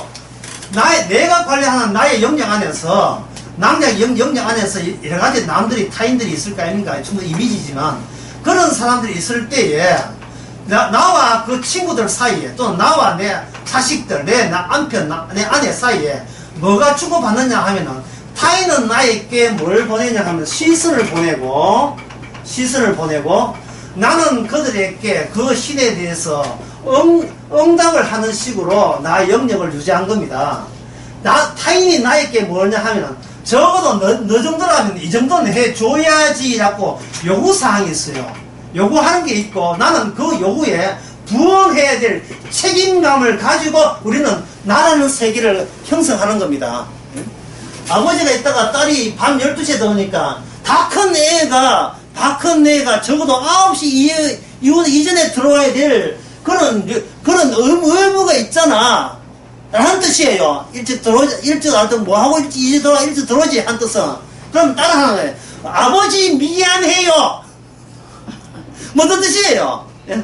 내가 관리하는 나의 영역 안에서, 영역 안에서 여러 가지 남들이, 타인들이 있을 거 아닙니까? 충분히 이미지지만, 그런 사람들이 있을 때에, 나와 그 친구들 사이에, 또는 나와 내 자식들, 내 남편, 내 아내 사이에, 뭐가 주고받느냐 하면은, 타인은 나에게 뭘 보내냐 하면, 시선을 보내고, 나는 그들에게 그 신에 대해서 응답을 하는 식으로 나의 영역을 유지한 겁니다. 타인이 나에게 뭐냐 하면 적어도 너 정도라면 이 정도는 해줘야지라고 요구사항이 있어요. 요구하는 게 있고 나는 그 요구에 부응해야 될 책임감을 가지고 우리는 나라는 세계를 형성하는 겁니다. 아버지가 있다가 딸이 밤 12시에 들어오니까 다 큰 애가 적어도 9시 이전에 들어와야 될 그런 의무가 있잖아. 라는 뜻이에요. 일찍 알았던 뭐하고 일찍 들어오지, 한 뜻은. 그럼 따라하는 거예요. 아버지 미안해요. 무슨 뜻이에요? 예?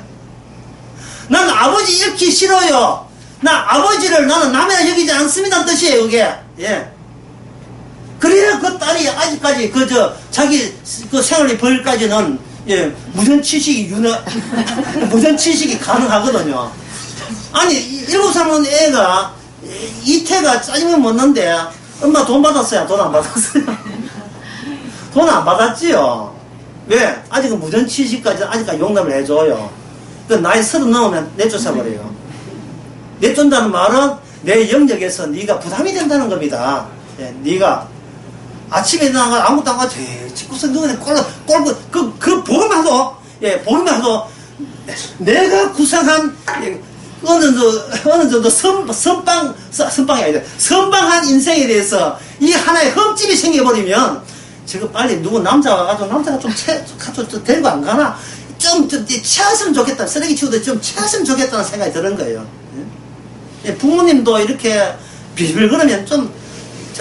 나는 아버지 잃기 싫어요. 나는 남이나 여기지 않습니다는 뜻이에요, 그게. 예. 그래야 그 딸이 아직까지 자기 그 생활이 벌까지는 예, 무전 취식이 가능하거든요. 아니 7살 먹은 애가 이태가 짜증을 먹는데 엄마 돈 받았어요? 돈 안 받았어요? 돈 안 받았지요. 왜? 아직은 무전 취식까지 아직까지 용납을 해줘요. 그 나이 30 넘으면 내쫓아버려요. 내쫓는다는 말은 내 영역에서 네가 부담이 된다는 겁니다. 예, 네가 아침에 일어나가 아무것도 안 가도 집구석 누구네 보기만 해도 내가 구성한 어느 정도 선방이 아니라 선방한 인생에 대해서 이 하나의 흠집이 생겨버리면 저거 빨리 누구 남자가 와가지고 남자가 좀 데리고 안 가나 좀 채웠으면 좋겠다. 쓰레기 치우듯이 좀 채웠으면 좋겠다는 생각이 드는 거예요. 예? 부모님도 이렇게 비실거리면 좀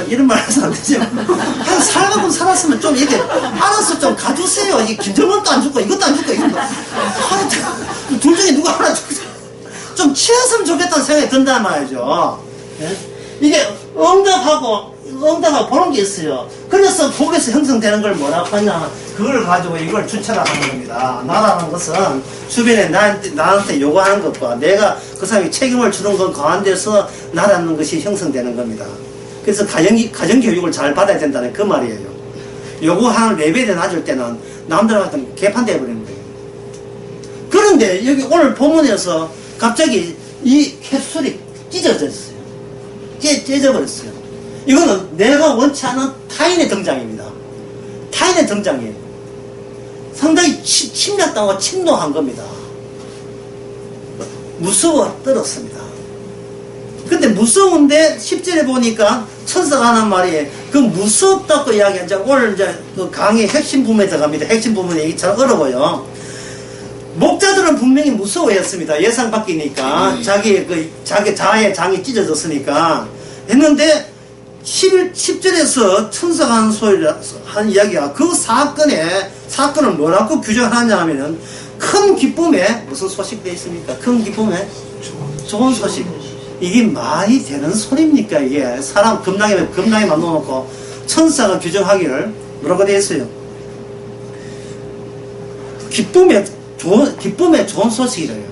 이런 말 해서 안 되지만 한 살만큼 살았으면 좀 이렇게 알아서 좀 가주세요. 이게 김정은도 안 죽고 이것도 안 죽고 둘 중에 누가 하나 죽고 좀 취했으면 좋겠다는 생각이 든단 말이죠. 예? 이게 응답하고 보는 게 있어요. 그래서 거기서 형성되는 걸 뭐라고 하냐, 그걸 가지고 이걸 주체라고 하는 겁니다. 나라는 것은 주변에 나한테 요구하는 것과 내가 그 사람이 책임을 주는 것 가운데서 나라는 것이 형성되는 겁니다. 그래서 가정교육을 잘 받아야 된다는 그 말이에요. 요구하는 레벨이 낮을 때는 남들한테 개판돼 버리는 거예요. 그런데 여기 오늘 본문에서 갑자기 이 캡슐이 찢어졌어요. 찢어버렸어요. 이거는 내가 원치 않은 타인의 등장입니다. 타인의 등장이에요. 상당히 침략당하고 침노한 겁니다. 무서워 떨었습니다. 근데 무서운데 10절에 보니까 천사가 하는 말이 그 무섭다고 이야기한 오늘 그 강의 핵심 부분에 들어갑니다. 핵심 부분이 얘기 잘 어려워요. 목자들은 분명히 무서워했습니다. 예상 바뀌니까 자기 자아의 장이 찢어졌으니까 했는데 10절에서 천사가 한 이야기가 그 사건을 뭐라고 규정하냐 하면은 큰 기쁨에 무슨 소식 되어 있습니까? 큰 기쁨에 좋은 소식. 이게 말이 되는 소리입니까? 이게 사람 겁나게 만들어놓고 천사가 규정하기를 뭐라고 되어 있어요? 기쁨에 좋은 소식이래요.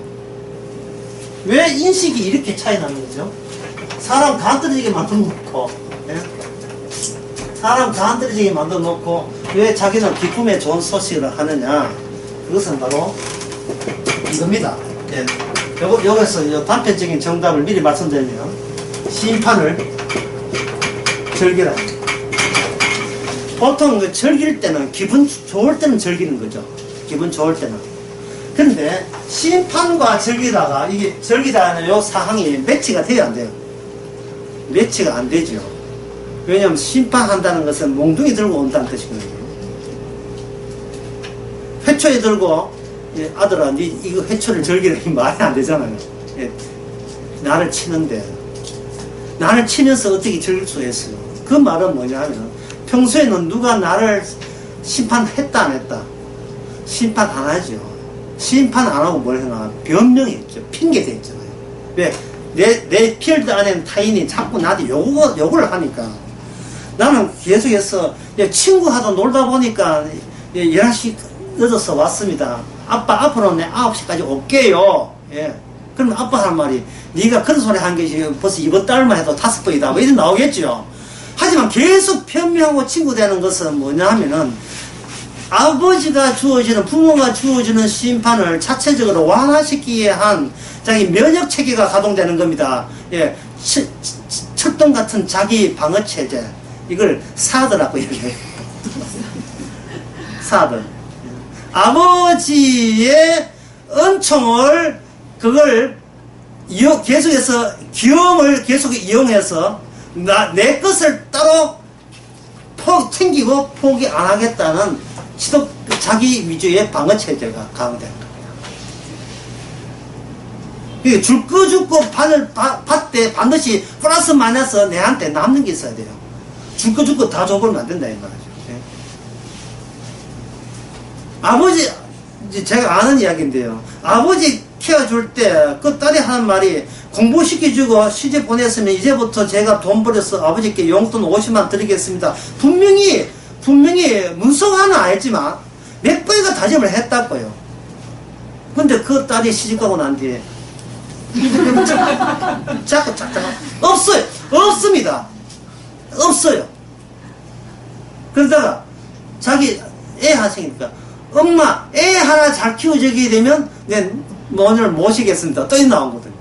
왜 인식이 이렇게 차이 나는 거죠? 사람 가안떨어지게 만들어놓고, 예? 사람 가안떨어지게 만들어놓고 왜 자기는 기쁨에 좋은 소식을 하느냐? 그것은 바로 이겁니다. 예. 여기서 단편적인 정답을 미리 말씀드리면 심판을 즐기라. 보통 즐길 때는 기분 좋을 때는 즐기는 거죠. 기분 좋을 때는. 근데 심판과 즐기다가 이게 즐기다는 요 상황이 매치가 돼야 안 돼요. 매치가 안 되죠. 왜냐하면 심판한다는 것은 몽둥이 들고 온다는 뜻이거든요. 회초에 들고 예, 아들아, 이거 회초를 즐기는 게 말이 안 되잖아요. 예, 나를 치는데 나를 치면서 어떻게 즐길 수 있어요? 그 말은 뭐냐면 평소에는 누가 나를 심판했다 안 했다? 심판 안 하죠. 심판 안 하고 뭘 해나? 변명했죠. 핑계 댔잖아요. 왜? 내 필드 안에는 타인이 자꾸 나한테 요구를 하니까 나는 계속해서 친구하고 놀다 보니까 11시 늦어서 왔습니다. 아빠 앞으로는 9시까지 올게요. 예. 그러면 아빠 하는 말이 네가 그런 소리 한 게 지금 벌써 이번 달만 해도 5번이다. 뭐 이런 나오겠죠. 하지만 계속 변명하고 친구 되는 것은 뭐냐 하면은 아버지가 주어지는, 부모가 주어지는 심판을 자체적으로 완화시키기 위한 자기 면역 체계가 가동되는 겁니다. 예. 철동 같은 자기 방어 체제. 이걸 사드라고 얘기해요. 사드. 아버지의 은총을, 그걸 계속해서 기염을 계속 이용해서 내 것을 따로 챙기고 포기 안 하겠다는 자기 위주의 방어 체제가 강화되는 겁니다. 줄 거 죽고 받을 때 반드시 플러스 마이너스 내한테 남는 게 있어야 돼요. 줄 거 죽고 다 줘버리면 안 된다 이 말이죠. 네. 아버지, 이제 제가 아는 이야기인데요. 아버지 키워줄 때 그 딸이 하는 말이 공부시켜주고 시집 보냈으면 이제부터 제가 돈 벌여서 아버지께 용돈 50만 드리겠습니다. 분명히 문서가는 아니지만 몇 번이나 다짐을 했다고요. 근데 그 딸이 시집가고 난 뒤에 자꾸 없어요. 없습니다. 없어요. 그러다가 자기 애 하시니까 엄마 애 하나 잘 키워주게 되면 오늘 모시겠습니다. 또 나오거든요.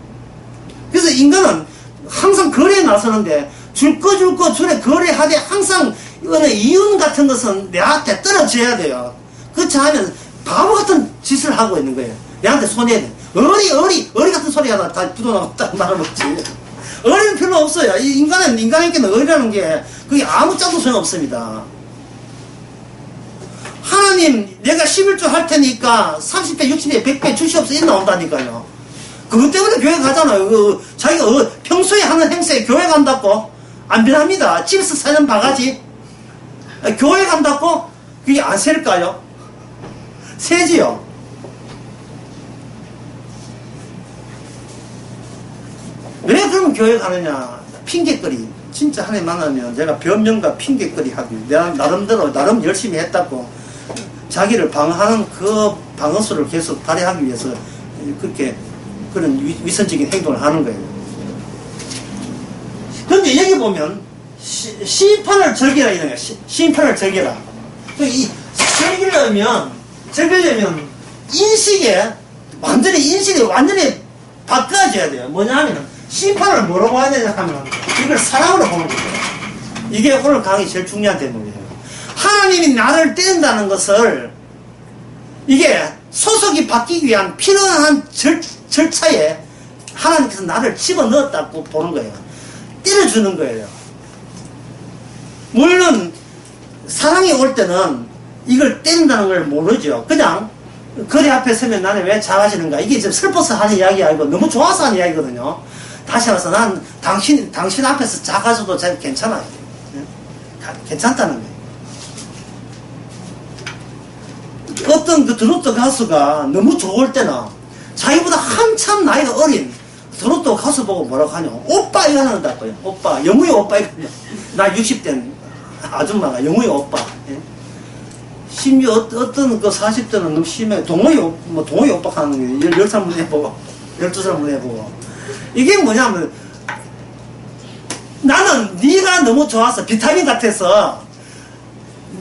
그래서 인간은 항상 거래에 나서는데 줄 거 줄에 거래하되 항상 이윤 같은 것은 내한테 떨어져야 돼요. 그렇지 않으면 바보 같은 짓을 하고 있는 거예요. 내한테 손해야 돼. 어리 같은 소리가 다 부도나고 딱 말아먹지. 어리는 별로 없어요. 인간에게는 어리라는 게 그게 아무 짝도 소용없습니다. 하나님 내가 11조 할 테니까 30배, 60배, 100배 주시옵소서 이 나온다니까요. 그것 때문에 교회 가잖아요. 자기가 평소에 하는 행사에 교회 간다고 안 변합니다. 집에서 사는 바가지. 교회 간다고 그게 안 셀까요? 세지요. 왜 그럼 교회 가느냐? 핑계거리. 진짜 하나님 만나면 내가 변명과 핑계거리 하기. 내가 나름 열심히 했다고 자기를 방어하는 그 방어수를 계속 발휘하기 위해서 그런 위선적인 행동을 하는 거예요. 근데 여기 보면 심판을 즐기라 이런 거예요. 심판을 즐기라. 즐기려면 인식이 완전히 바꿔줘야 돼요. 뭐냐 하면 심판을 뭐로 봐야 되냐 하면 이걸 사랑으로 보는 거예요. 이게 오늘 강의 제일 중요한 대목이에요. 하나님이 나를 때린다는 것을 이게 소속이 바뀌기 위한 필요한 절차에 하나님께서 나를 집어넣었다고 보는 거예요. 때려주는 거예요. 물론 사랑이 올 때는 이걸 때린다는 걸 모르죠. 그냥 거리 앞에 서면 나는 왜 작아지는가, 이게 지금 슬퍼서 하는 이야기 아니고 너무 좋아서 하는 이야기거든요. 다시 말해서 난 당신 앞에서 작아져도 잘 괜찮아요. 괜찮다는 거예요. 어떤 그 트로트 가수가 너무 좋을 때는 자기보다 한참 나이가 어린 트로트 가수 보고 뭐라고 하냐, 오빠 이거 한다고요. 오빠, 영우의 오빠 이거. 나 60대 아줌마가 영우의 오빠. 예? 심지어 어떤 그 40대는 너무 심해. 동호회 오빠 하는 게 10살 문 해보고 12살 문 해보고. 이게 뭐냐면 나는 네가 너무 좋아서 비타민 같아서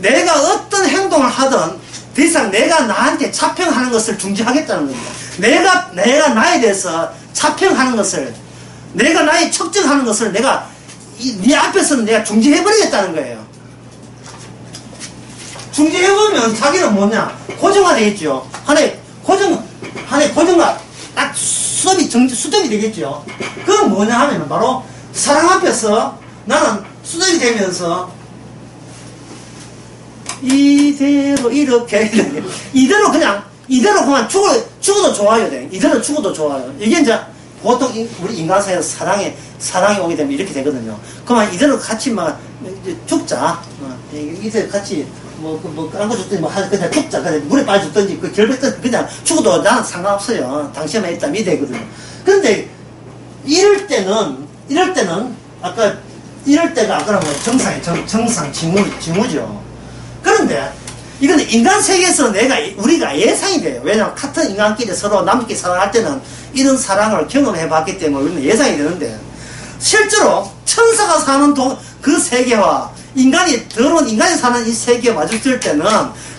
내가 어떤 행동을 하든 더 이상 내가 나한테 차평하는 것을 중지하겠다는 겁니다. 내가 나에 대해서 차평하는 것을, 내가 나에 측정하는 것을 내가 네 앞에서는 내가 중지해버리겠다는 거예요. 중지해보면 자기는 뭐냐, 고정화되겠죠. 하나의 고정화 딱 수정이 되겠죠. 그건 뭐냐 하면 바로 사랑 앞에서 나는 수정이 되면서 이대로 이대로 그냥 죽어도 좋아요. 이대로 죽어도 좋아요. 이게 이제 보통 우리 인간 사이에서 사랑이 오게 되면 이렇게 되거든요. 그러면 이대로 같이 막 죽자. 이대로 같이 딴 거 줬더니 그냥 죽자. 그냥 물에 빠져 죽든지 그 결벽 든 그냥 죽어도 나는 상관없어요. 당신만 있다 이 되거든요. 그런데 이럴 때는 아까 이럴 때가 아까는 뭐 정상 징후죠. 그런데 이건 인간 세계에서 우리가 예상이 돼요. 왜냐하면 같은 인간끼리 서로 남끼리 사랑할 때는 이런 사랑을 경험해 봤기 때문에 우리는 예상이 되는데, 실제로 천사가 사는 그 세계와 더러운 인간이 사는 이 세계에 마주칠 때는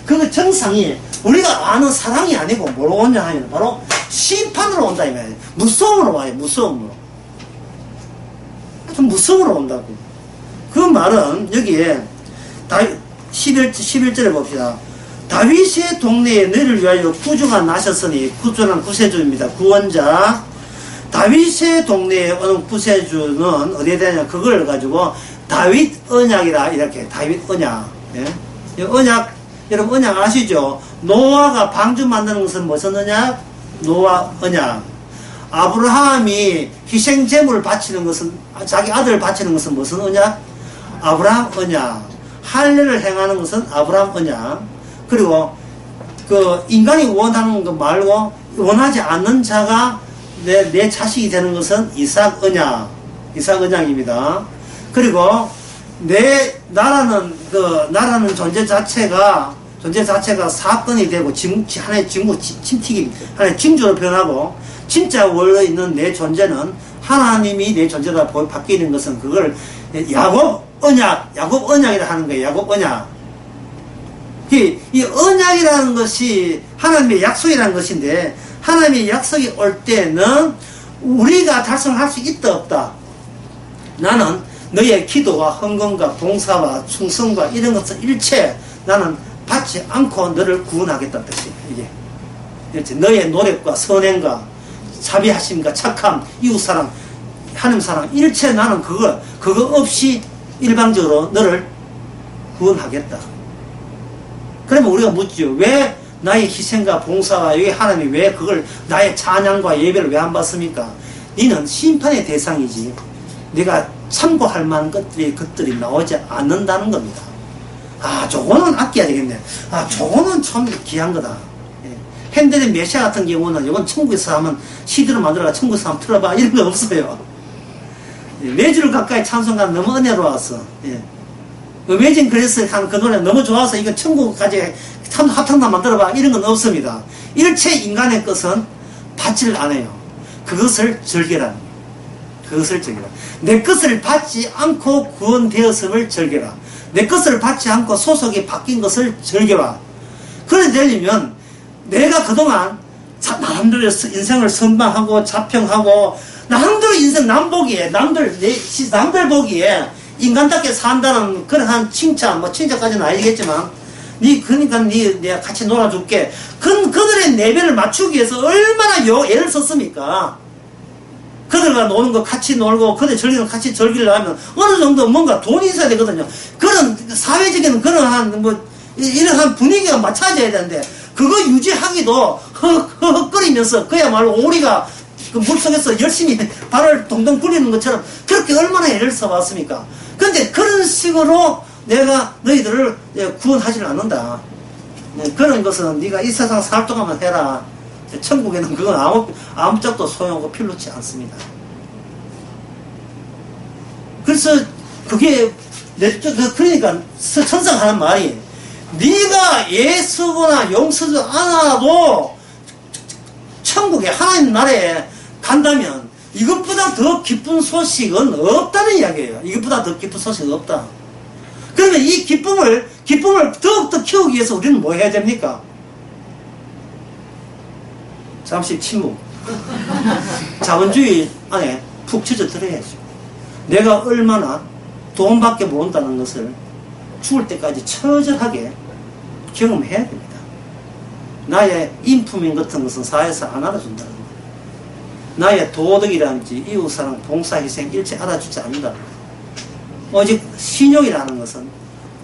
그 정상이 우리가 아는 사랑이 아니고 뭐로 오냐 하면 바로 심판으로 온다 이 말이에요. 무서움으로 와요. 무서움으로. 좀 무서움으로 온다고. 그 말은 여기에 11절에 봅시다. 다윗의 동네에 너를 위하여 구주가 나셨으니, 구주는 구세주입니다. 구원자. 다윗의 동네에 오는 구세주는 어디에 되냐, 그걸 가지고 다윗 언약이라, 이렇게 다윗 언약. 예? 언약, 여러분 언약 아시죠? 노아가 방주 만드는 것은 무슨 언약? 노아 언약. 아브라함이 희생제물을 바치는 것은, 자기 아들을 바치는 것은 무슨 언약? 아브라함 언약. 할례를 행하는 것은 아브라함 언약. 그리고 그 인간이 원하는 것 말고 원하지 않는 자가 내 자식이 되는 것은 이삭 언약. 이삭 언약입니다. 그리고 나라는 존재 자체가 사건이 되고 하나의 침튀김, 하나의 징조로 변하고, 진짜 원래 있는 내 존재는 하나님이 내 존재가 바뀌는 것은 그걸 야곱 언약이라 하는 거예요. 야곱 언약. 이 언약이라는 것이 하나님의 약속이라는 것인데, 하나님의 약속이 올 때는 우리가 달성할 수 있다 없다. 나는 너의 기도와 헌금과 봉사와 충성과 이런 것을 일체 나는 받지 않고 너를 구원하겠다는 뜻이에요. 이게 너의 노력과 선행과 자비하심과 착함, 이웃사랑, 하나님사랑 일체 나는 그거 없이 일방적으로 너를 구원하겠다. 그러면 우리가 묻죠. 왜 나의 희생과 봉사와 여기 하나님이 왜 그걸 나의 찬양과 예배를 왜 안 받습니까? 너는 심판의 대상이지 네가 참고할 만한 것들이 나오지 않는다는 겁니다. 아, 저거는 아껴야 되겠네. 아, 저거는 참 귀한 거다. 예. 핸들의 메시아 같은 경우는 이건 천국에서 하면 CD로 만들어가 천국에서 한번 틀어봐 이런 거 없어요. 예. 매주를 가까이 찬송가 너무 은혜로웠어. 예. 어메이징 그레이스 한 그 노래 너무 좋아서 이거 천국까지 합창단 만들어봐 이런 건 없습니다. 일체 인간의 것은 받지를 않아요. 그것을 즐겨라. 내 것을 받지 않고 구원되었음을 즐겨라. 내 것을 받지 않고 소속이 바뀐 것을 즐겨라. 그래 되려면 내가 그동안 나름대로 인생을 선방하고 자평하고 나름대로 인생 남들 보기에 인간답게 산다는 그런 칭찬, 칭찬까지는 아니겠지만, 그러니까 내가 같이 놀아줄게. 그들의 내면을 맞추기 위해서 얼마나 애를 썼습니까? 그들과 노는 거 같이 놀고, 그들 즐기는 거 같이 즐기려면 어느 정도 뭔가 돈이 있어야 되거든요. 그런 사회적인 이런 분위기가 맞춰져야 되는데, 그거 유지하기도 헉헉거리면서 그야말로 오리가 그 물속에서 열심히 발을 동동 굴리는 것처럼 그렇게 얼마나 애를 써봤습니까? 근데 그런 식으로 내가 너희들을 구원하지를 않는다. 그런 것은 네가 이 세상 살 동안만 해라. 천국에는 그건 아무 짝도 소용없고 필요치 않습니다. 그래서 그게 그러니까 천사가 하는 말이, 네가 예수거나 용서지 않아도 천국에 하나님 나라에 간다면 이것보다 더 기쁜 소식은 없다는 이야기예요. 이것보다 더 기쁜 소식은 없다. 그러면 이 기쁨을 더욱더 키우기 위해서 우리는 뭐 해야 됩니까? 잠시 침묵. 자본주의 안에 푹 젖어 들어야죠. 내가 얼마나 돈밖에 모른다는 것을 죽을 때까지 처절하게 경험해야 됩니다. 나의 인품인 같은 것은 사회에서 안 알아준다는 거예요. 나의 도덕이라든지 이웃사랑, 봉사희생 일체 알아주지 않는다. 오직 신용이라는 것은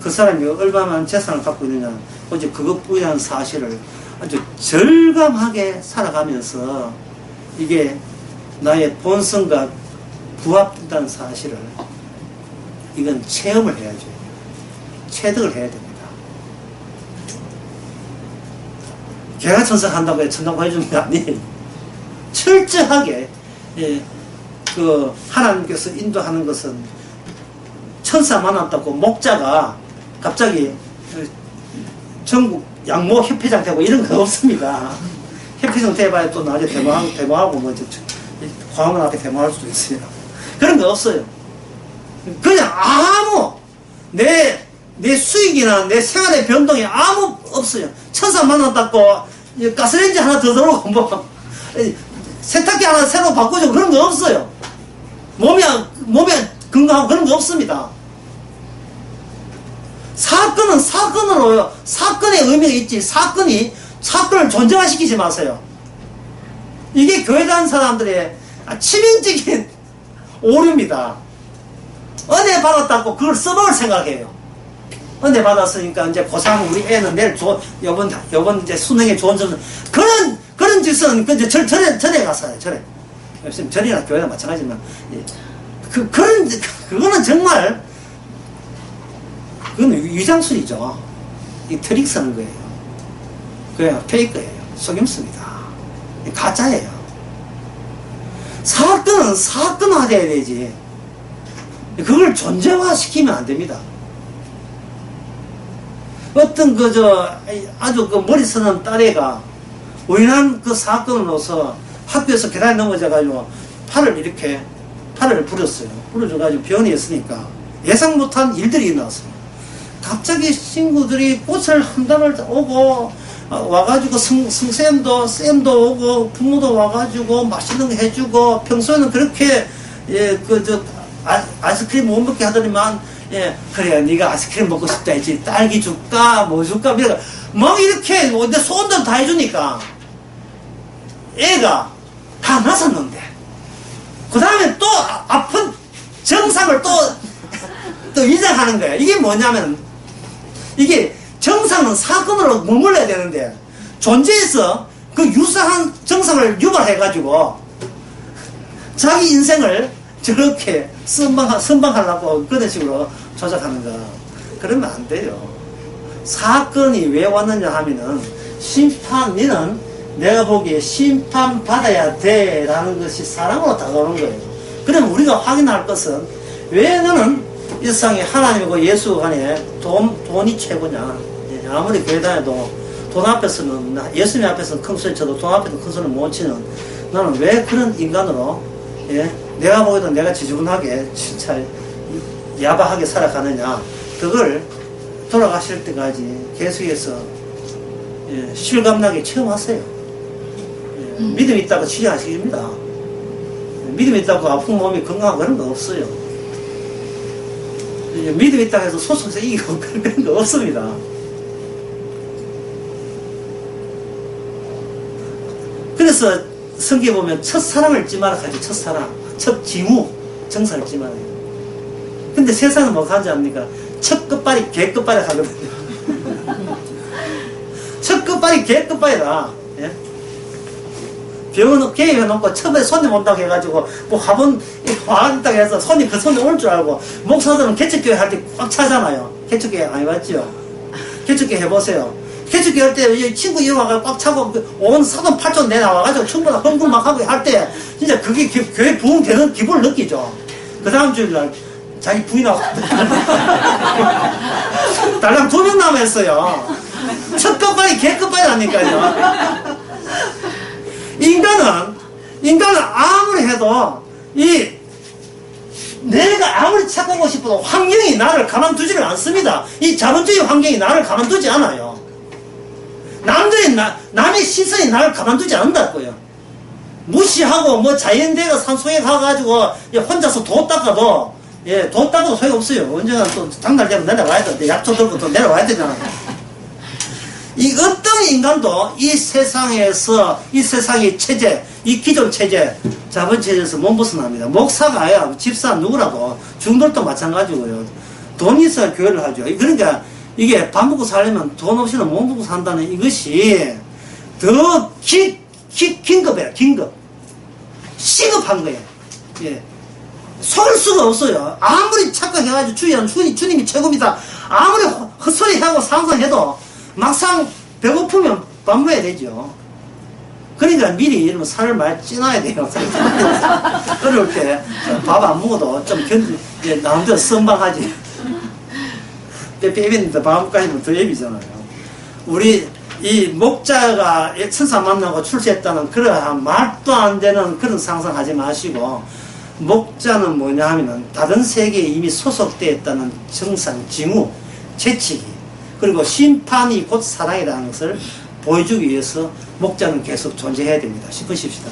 그 사람이 얼마나 재산을 갖고 있느냐, 오직 그것뿐이라는 사실을 아주 절감하게 살아가면서 이게 나의 본성과 부합된다는 사실을 이건 체험을 해야죠. 체득을 해야 됩니다. 개가천선한다고 해서 천당 해주는 게 아니에요. 철저하게 하나님께서 인도하는 것은 천사 만났다고 목자가 갑자기 전국 양모 협회장 되고 이런 거 없습니다. 협회장 돼봐야 또 나중에 대모하고 뭐 광화문 앞에 대모할 수도 있어요. 그런 거 없어요. 그냥 아무 내 수익이나 내 생활의 변동이 아무 없어요. 천사 만났다고 가스레인지 하나 더 들어오고 뭐 세탁기 하나 새로 바꾸죠. 그런 거 없어요. 몸에 건강하고 그런 거 없습니다. 사건은 사건으로요. 사건의 의미가 있지. 사건을 존재화시키지 마세요. 이게 교회 다니는 사람들의 치명적인 오류입니다. 은혜 받았다고 그걸 써먹을 생각해요. 은혜 받았으니까 이제 고3 우리 애는 내일 요번 이제 수능에 좋은 점 그런 짓은 이제 절에 가서 절에. 절이나 교회나 마찬가지지만 그거는 정말 그건 위장술이죠. 이 트릭 쓰는 거예요. 그냥 페이크예요. 속임수입니다. 가짜예요. 사건은 사건화돼야 되지. 그걸 존재화 시키면 안 됩니다. 어떤 아주 머리 쓰는 딸애가 우연한 그 사건으로서 학교에서 계단에 넘어져가지고 팔을 부렸어요. 부러져가지고 병원에 있으니까 예상 못한 일들이 일어났어요. 갑자기 친구들이 꽃을 한 달을 오고 와가지고 쌤도 오고 부모도 와가지고 맛있는 거 해주고 평소에는 그렇게 아이스크림 못 먹게 하더니만 그래 네가 아이스크림 먹고 싶다 했지 딸기 줄까 뭐 줄까 막 이렇게 내 소원대로 다 해주니까 애가 다 나섰는데 그 다음에 또 아픈 정상을 또 위장하는 거야. 이게 뭐냐면 이게 정상은 사건으로 머물러야 되는데 존재에서 그 유사한 정상을 유발해가지고 자기 인생을 저렇게 선방하려고 그런 식으로 조작하는 거 그러면 안 돼요. 사건이 왜 왔느냐 하면은 너는 내가 보기에 심판받아야 돼 라는 것이 사랑으로 다가오는 거예요. 그러면 우리가 확인할 것은 왜 너는 이 세상에 하나님과 예수 간에 돈이 최고냐. 아무리 교회 다녀도 돈 앞에서는 예수님 앞에서는 큰 소리 쳐도 돈 앞에서 큰 소리 못 치는 너는 왜 그런 인간으로 내가 보기에도 내가 지저분하게 진짜 야박하게 살아가느냐. 그걸 돌아가실 때까지 계속해서 실감나게 체험하세요. 믿음이 있다고 치료하시입니다. 믿음이 있다고 아픈 몸이 건강하고 그런 거 없어요. 믿음이 있다고 해서 소속에서 이기고 그런 거 없습니다. 그래서 성경에 보면 첫사랑을 잊지 마라 하지. 첫사랑, 첫 징후, 정사를 잊지 말아요. 근데 세상은 뭐 하지 않습니까? 첫 끝발이 개 끝발이 하거든요. 첫 끝발이 개 끝발이다. 예? 병원 개입해놓고 처음에 손님 온다고 해가지고 뭐 화분 있다고 해서 그 손님 올 줄 알고 목사들은 개척교회 할 때 꽉 차잖아요. 개척교회 안 해봤죠? 개척교회 해보세요. 개척교회 할 때 친구 이름 와가지고 꽉 차고 온 사돈 8촌 내나와가지고 충분히 헌금 막 하고 할 때 진짜 그게 교회 부흥되는 기분을 느끼죠. 그 다음 주일날 자기 부인하고 달랑 2명 남았어요. 첫 끝발이 개 끝발이라니까요. 인간은 아무리 해도 내가 아무리 착하고 싶어도 환경이 나를 가만두지를 않습니다. 이 자본주의 환경이 나를 가만두지 않아요. 남의 시선이 나를 가만두지 않는다고요. 무시하고 뭐 자연대가 산속에 가가지고 혼자서 도 닦아도 도 닦아도 소용없어요. 언젠가 또 장날되면 내려와야 돼. 약초 들고 또 내려와야 되잖아. 이 어떤 인간도 이 세상에서 이 세상의 체제, 이 기존 체제, 자본 체제에서 못 벗어납니다. 목사가 아니라 집사 누구라도 중돌도 마찬가지고요. 돈이 있어야 교회를 하죠. 그러니까 이게 밥 먹고 살려면 돈 없이는 못 먹고 산다는 이것이 더 긴급이에요. 긴급. 시급한 거예요. 예. 속을 수가 없어요. 아무리 착각해가지고 주님이 최고입니다. 아무리 헛소리하고 상상해도 막상 배고프면 밥 먹어야 되죠. 그러니까 미리 이러면 살을 많이 찌놔야 돼요. 어려울 때 밥 안 먹어도 좀 나름대로 선방하지. 베비인데 밥까지는 더 예비잖아요. 우리 이 목자가 천사 만나고 출세했다는 그러한 말도 안 되는 그런 상상하지 마시고, 목자는 뭐냐 하면은 다른 세계에 이미 소속되어 있다는 정상, 징후, 재치기, 그리고 심판이 곧 사랑이라는 것을 보여주기 위해서 목자는 계속 존재해야 됩니다. 싶으십시다.